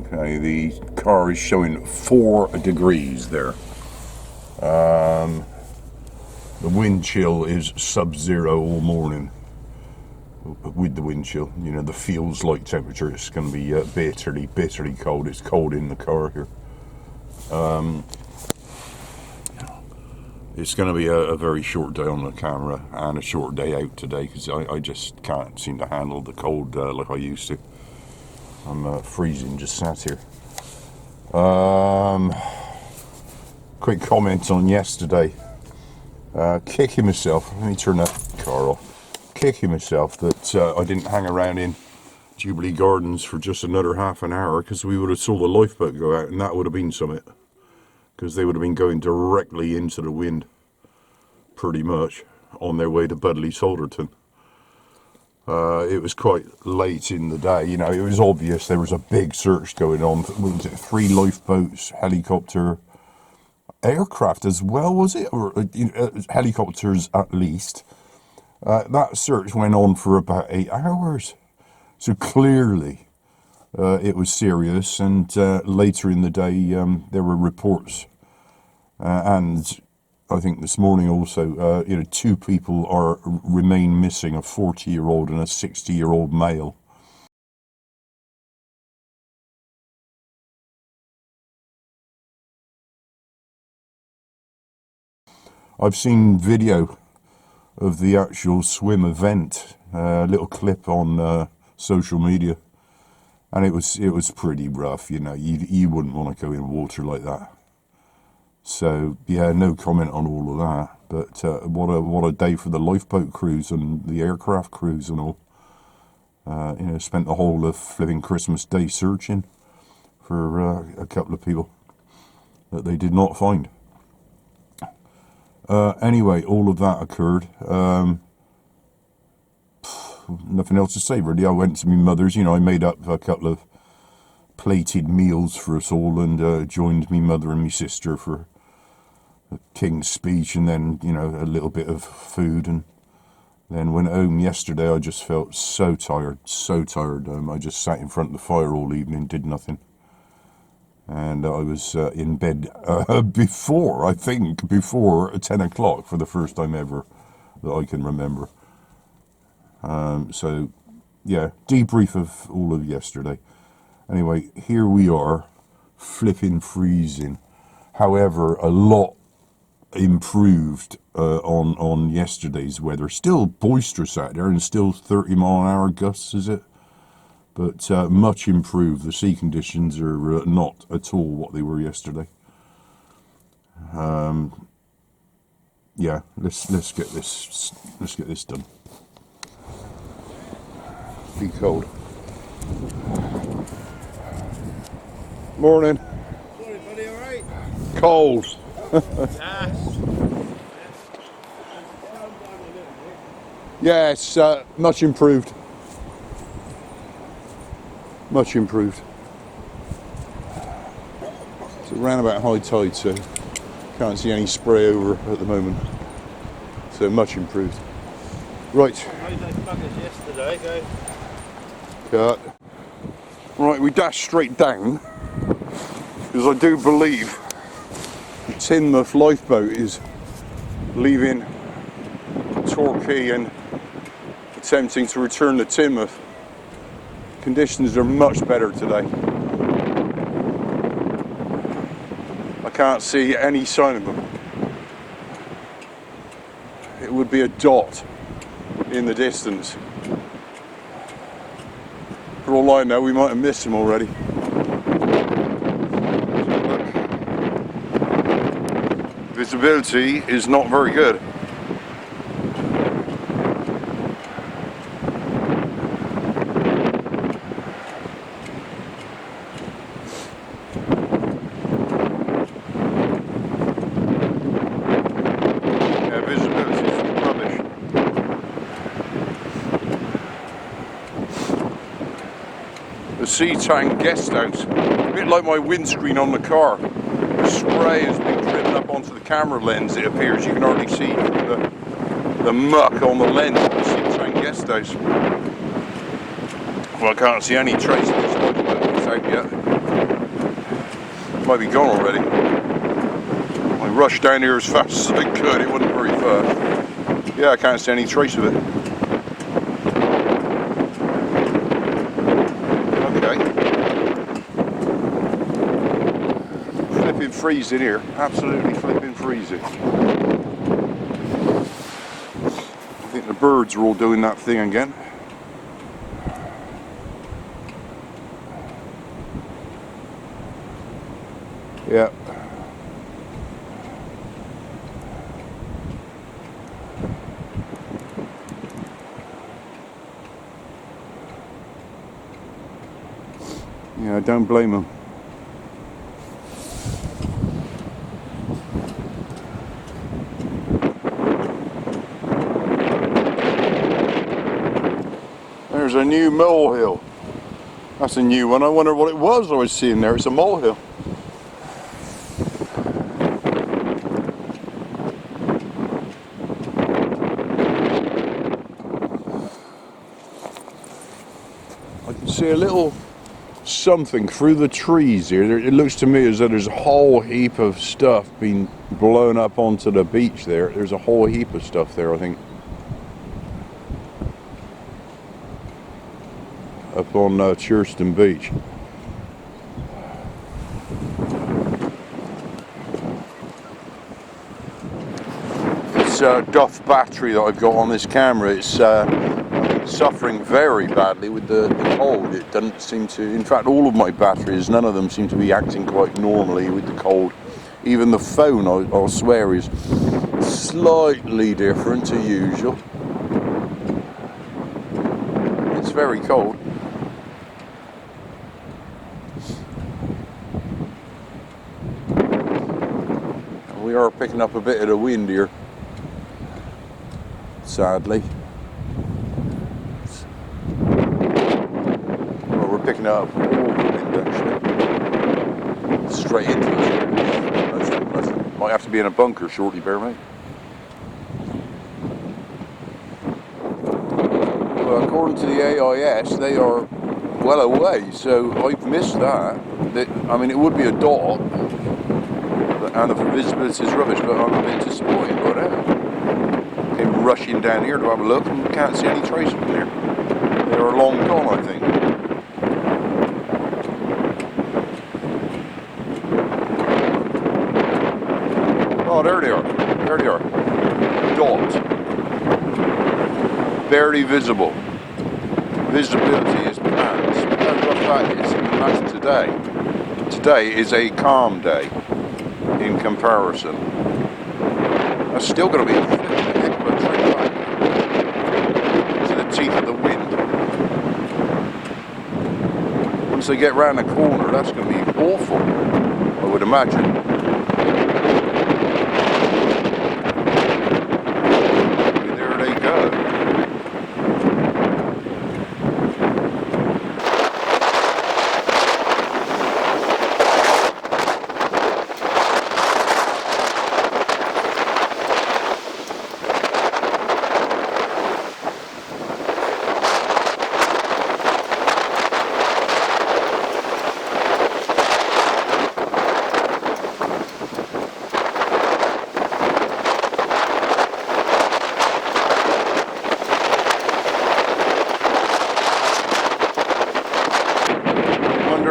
Okay, the car is showing 4 degrees there. The wind chill is sub-zero all morning. With the wind chill, you know, the feels like temperature is going to be bitterly cold. It's cold in the car here. It's going to be a very short day on the camera and a short day out today because I just can't seem to handle the cold like I used to. I'm freezing just sat here. Quick comment on yesterday. Kicking myself. Let me turn that car off. Kicking myself that I didn't hang around in Jubilee Gardens for just another half an hour because we would have saw the lifeboat go out and that would have been something. Because they would have been going directly into the wind, pretty much, on their way to Budleigh, Salterton. It was quite late in the day, you know, it was obvious there was a big search going on. Was it 3 lifeboats, helicopter, aircraft as well, was it? Or helicopters at least. That search went on for about 8 hours. So clearly it was serious, and later in the day there were reports. And I think this morning also, 2 people remain missing, a 40-year-old and a 60-year-old male. I've seen video of the actual swim event, a little clip on social media, and it was pretty rough. You know, you wouldn't want to go in water like that. So yeah, no comment on all of that. But what a day for the lifeboat crews and the aircraft crews and all. Spent the whole of flipping Christmas Day searching for a couple of people that they did not find. Anyway, all of that occurred. Nothing else to say really. I went to my mother's, I made up a couple of plated meals for us all and joined me mother and my sister for a King's speech and then, a little bit of food, and then went home yesterday. I just felt so tired. I just sat in front of the fire all evening, did nothing. And I was in bed before 10 o'clock for the first time ever that I can remember. So, yeah, debrief of all of yesterday. Anyway, here we are, flipping freezing. However, a lot improved on yesterday's weather. Still boisterous out there and still 30-mile-an-hour gusts, is it? But much improved. The sea conditions are not at all what they were yesterday. Yeah, let's get this done. Be cold. Morning. Morning, buddy. All right? Cold. Yes, much improved. Much improved. It's around about high tide, so can't see any spray over at the moment. So much improved. Right. How's that bucket yesterday? Cut. Right, we dash straight down because I do believe the Teignmouth lifeboat is leaving Torquay and attempting to return to Teignmouth. Conditions are much better today. I can't see any sign of them. It would be a dot in the distance. For all I know, we might have missed them already. Visibility is not very good. The Sea Tank guest house, a bit like my windscreen on the car. The spray has been driven up onto the camera lens, it appears. You can hardly see the muck on the lens of the Sea Tank guest house. Well, I can't see any trace of this lifeboat out yet. Might be gone already. I rushed down here as fast as I could. It wasn't very fast. Yeah, I can't see any trace of it. Flipping freezing here, absolutely flipping freezing. I think the birds are all doing that thing again. Yeah. Yeah, I don't blame them. There's a new molehill. That's a new one. I wonder what it was I was seeing there. It's a molehill. I can see a little something through the trees here. It looks to me as though there's a whole heap of stuff being blown up onto the beach there. There's a whole heap of stuff there, I think. Up on Churston Beach. This Duff battery that I've got on this camera, it's suffering very badly with the cold. It doesn't seem to, in fact all of my batteries, none of them seem to be acting quite normally with the cold. Even the phone, I'll swear, is slightly different to usual. It's very cold. We are picking up a bit of the wind here, sadly. Well, we're picking up all the wind actually. Straight into it. Might have to be in a bunker shortly, bear mate. Well, according to the AIS, they are well away, so I've missed that. I mean, it would be a dot. And the visibility is rubbish, but I'm a bit disappointed by that. Came rushing down here to have a look and can't see any trace of them here. They are long gone, I think. Oh, there they are. There they are. Dot. Barely visible. Visibility is pants. What that is, and that's today. Today is a calm day. In comparison, that's still going to be a heck of a trip back to the teeth of the wind. Once they get round the corner, that's going to be awful, I would imagine. There they go.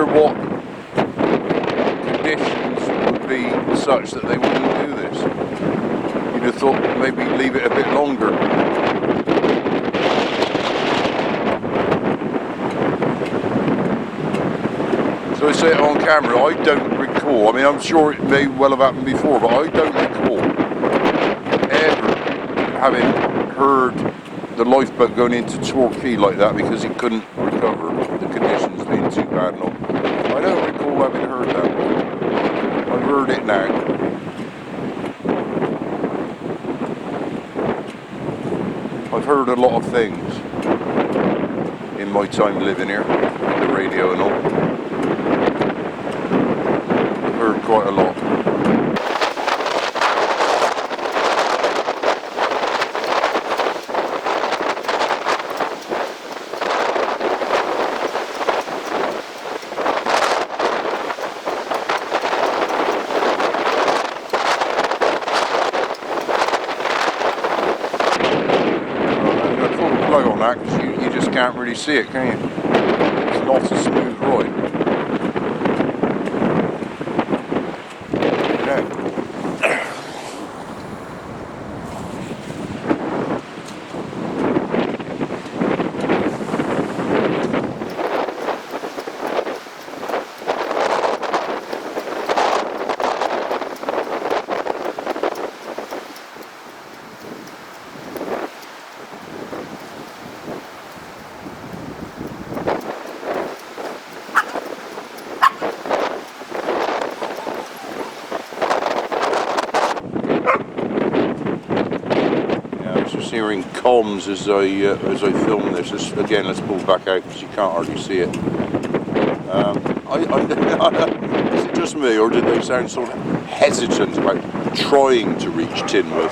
What conditions would be such that they wouldn't do this? You'd have thought maybe leave it a bit longer. So I say it on camera, I don't recall, I mean I'm sure it may well have happened before, but I don't recall ever having heard the lifeboat going into Torquay like that because it couldn't recover, the conditions being too bad and all. I don't recall having heard that. I've heard it now. I've heard a lot of things in my time living here, the radio and all. I've heard quite a lot. hardly see it, can you? It's not a smooth ride. Hearing comms as I film this. Again, let's pull back out because you can't hardly see it. Is it just me, or did they sound sort of hesitant about trying to reach Teignmouth?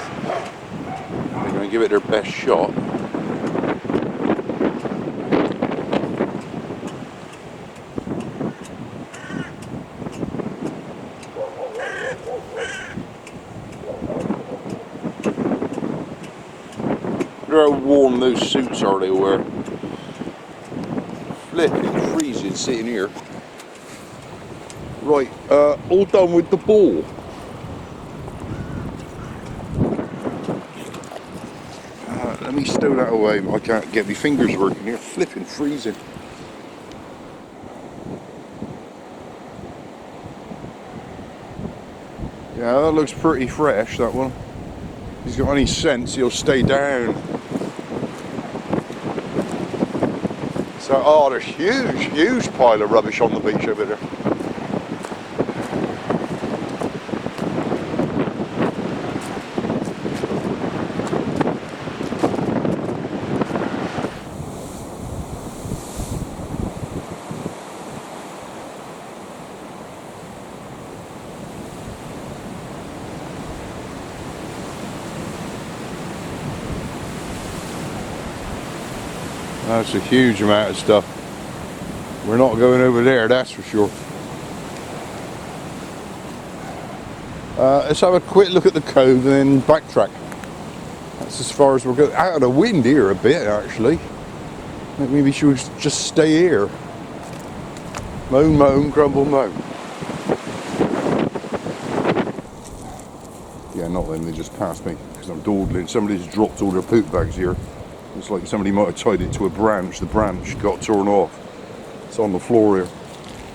They're going to give it their best shot. How warm those suits are they wear. Flipping freezing sitting here. Right, all done with the ball. Let me stow that away. I can't get my fingers working here. Flipping freezing. Yeah, that looks pretty fresh, that one. If he's got any sense, he'll stay down. So, oh, there's huge pile of rubbish on the beach over there. That's a huge amount of stuff. We're not going over there, that's for sure. Let's have a quick look at the cove and then backtrack. That's as far as we're going. Out of the wind here a bit, actually. Maybe we should just stay here. Moan, moan, grumble, moan. Yeah, not them, they just passed me because I'm dawdling. Somebody's dropped all their poop bags here. It's like somebody might have tied it to a branch. The branch got torn off. It's on the floor here.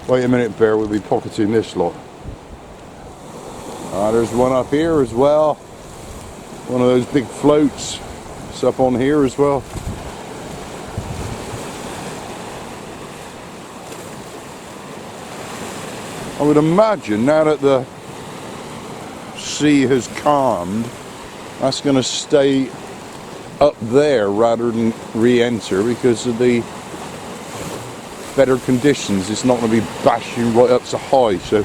Wait a minute, Bear, we'll be pocketing this lot. There's one up here as well. One of those big floats. It's up on here as well. I would imagine now that the sea has calmed, that's going to stay up there rather than re-enter because of the better conditions. It's not going to be bashing right up to high, so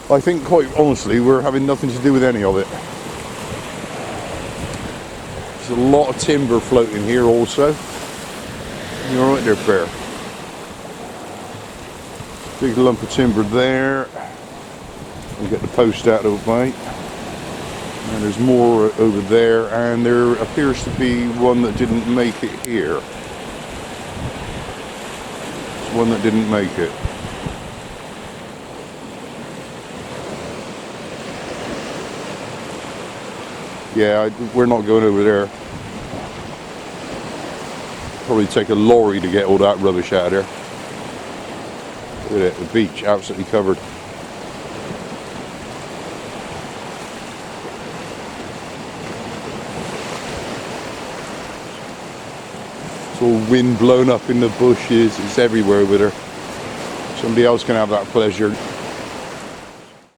I think quite honestly we're having nothing to do with any of it. There's a lot of timber floating here also. You're right there, Bear. Big lump of timber there. We'll get the post out of the way. And there's more over there, and there appears to be one that didn't make it here. It's one that didn't make it. Yeah, we're not going over there. Probably take a lorry to get all that rubbish out of there. Look at it, the beach absolutely covered. It's all wind blown up in the bushes. It's everywhere over there. Somebody else can have that pleasure.